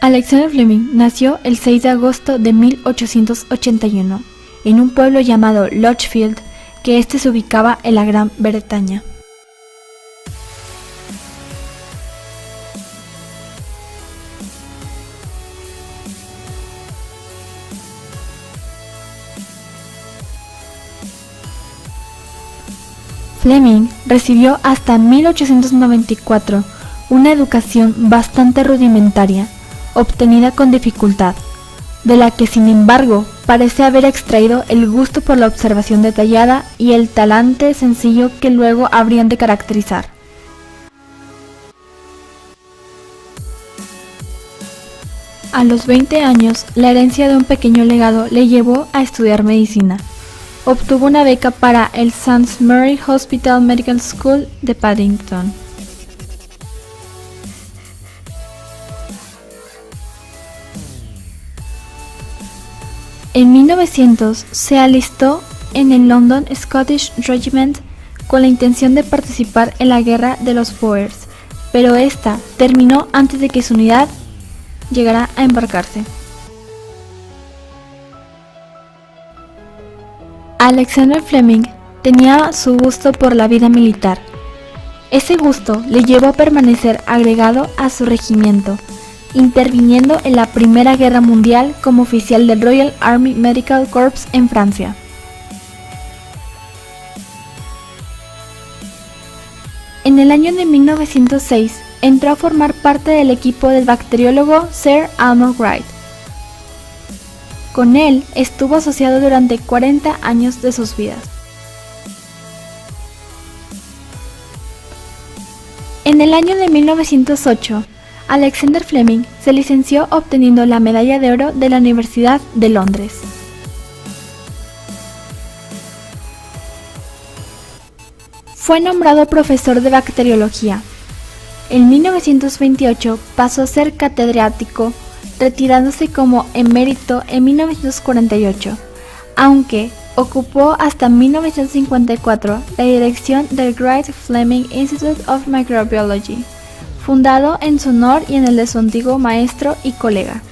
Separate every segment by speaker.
Speaker 1: Alexander Fleming nació el 6 de agosto de 1881 en un pueblo llamado Lichfield, que se ubicaba en la Gran Bretaña. Fleming recibió hasta 1894 una educación bastante rudimentaria, obtenida con dificultad, de la que sin embargo parece haber extraído el gusto por la observación detallada y el talante sencillo que luego habrían de caracterizar. A los 20 años, la herencia de un pequeño legado le llevó a estudiar medicina. Obtuvo una beca para el St. Mary Hospital Medical School de Paddington. En 1900 se alistó en el London Scottish Regiment con la intención de participar en la Guerra de los Boers, pero esta terminó antes de que su unidad llegara a embarcarse. Alexander Fleming tenía su gusto por la vida militar. Ese gusto le llevó a permanecer agregado a su regimiento, interviniendo en la Primera Guerra Mundial como oficial del Royal Army Medical Corps en Francia. En el año de 1906 entró a formar parte del equipo del bacteriólogo Sir Aylmer Wright. Con él estuvo asociado durante 40 años de sus vidas. En el año de 1908, Alexander Fleming se licenció obteniendo la medalla de oro de la Universidad de Londres. Fue nombrado profesor de bacteriología. En 1928 pasó a ser catedrático, retirándose como emérito en 1948, aunque ocupó hasta 1954 la dirección del Wright Fleming Institute of Microbiology, fundado en su honor y en el de su antiguo maestro y colega.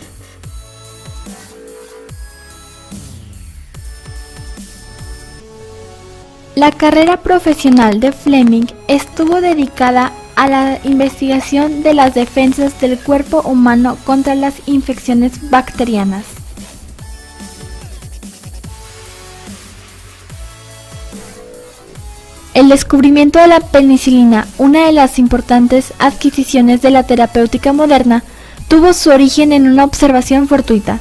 Speaker 1: La carrera profesional de Fleming estuvo dedicada a la investigación de las defensas del cuerpo humano contra las infecciones bacterianas. El descubrimiento de la penicilina, una de las importantes adquisiciones de la terapéutica moderna, tuvo su origen en una observación fortuita.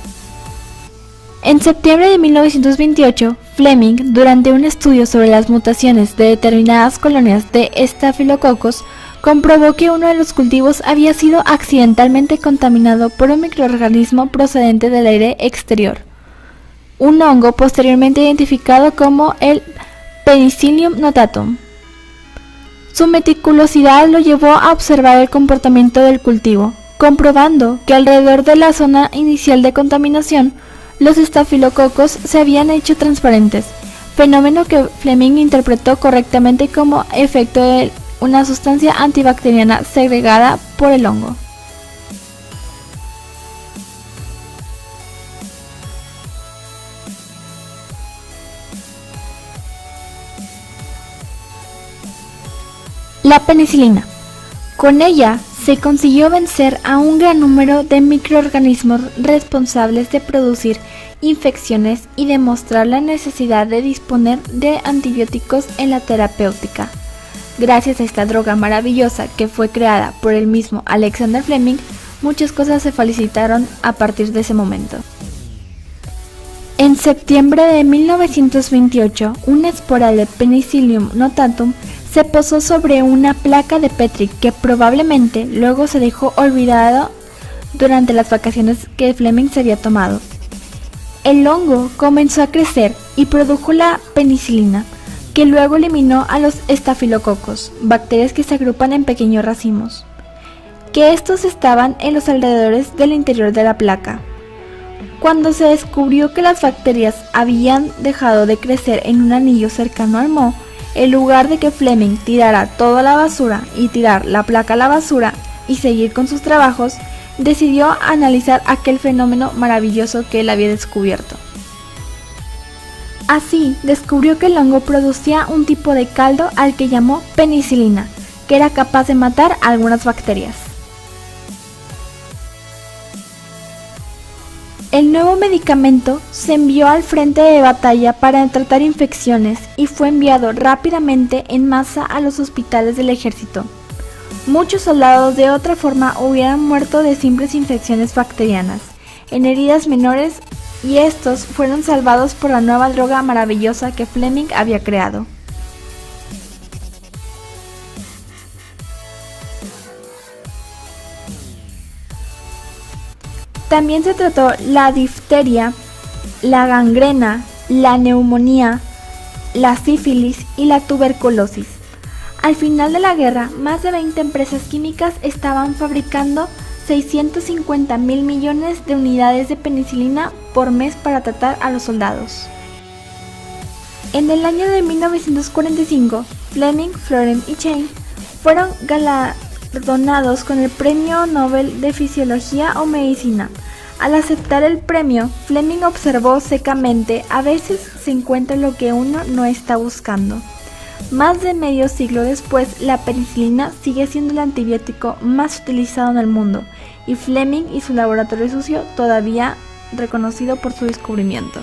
Speaker 1: En septiembre de 1928, Fleming, durante un estudio sobre las mutaciones de determinadas colonias de estafilococos, comprobó que uno de los cultivos había sido accidentalmente contaminado por un microorganismo procedente del aire exterior, un hongo posteriormente identificado como el Penicillium notatum. Su meticulosidad lo llevó a observar el comportamiento del cultivo, comprobando que alrededor de la zona inicial de contaminación, los estafilococos se habían hecho transparentes, fenómeno que Fleming interpretó correctamente como efecto de una sustancia antibacteriana segregada por el hongo. La penicilina. Con ella se consiguió vencer a un gran número de microorganismos responsables de producir infecciones y demostrar la necesidad de disponer de antibióticos en la terapéutica. Gracias a esta droga maravillosa que fue creada por el mismo Alexander Fleming, muchas cosas se facilitaron a partir de ese momento. En septiembre de 1928, una espora de Penicillium notatum se posó sobre una placa de Petri que probablemente luego se dejó olvidado durante las vacaciones que Fleming se había tomado. El hongo comenzó a crecer y produjo la penicilina, que luego eliminó a los estafilococos, bacterias que se agrupan en pequeños racimos, que estos estaban en los alrededores del interior de la placa. Cuando se descubrió que las bacterias habían dejado de crecer en un anillo cercano al moho, en lugar de que Fleming tirara toda la basura y tirar la placa a la basura y seguir con sus trabajos, decidió analizar aquel fenómeno maravilloso que él había descubierto. Así, descubrió que el hongo producía un tipo de caldo al que llamó penicilina, que era capaz de matar a algunas bacterias. El nuevo medicamento se envió al frente de batalla para tratar infecciones y fue enviado rápidamente en masa a los hospitales del ejército. Muchos soldados de otra forma hubieran muerto de simples infecciones bacterianas, en heridas menores, y estos fueron salvados por la nueva droga maravillosa que Fleming había creado. También se trató la difteria, la gangrena, la neumonía, la sífilis y la tuberculosis. Al final de la guerra, más de 20 empresas químicas estaban fabricando 650.000 millones de unidades de penicilina por mes para tratar a los soldados. En el año de 1945, Fleming, Florent y Chain fueron galardonados con el Premio Nobel de Fisiología o Medicina. Al aceptar el premio, Fleming observó secamente: a veces se encuentra lo que uno no está buscando. Más de medio siglo después, la penicilina sigue siendo el antibiótico más utilizado en el mundo, y Fleming y su laboratorio sucio todavía reconocido por su descubrimiento.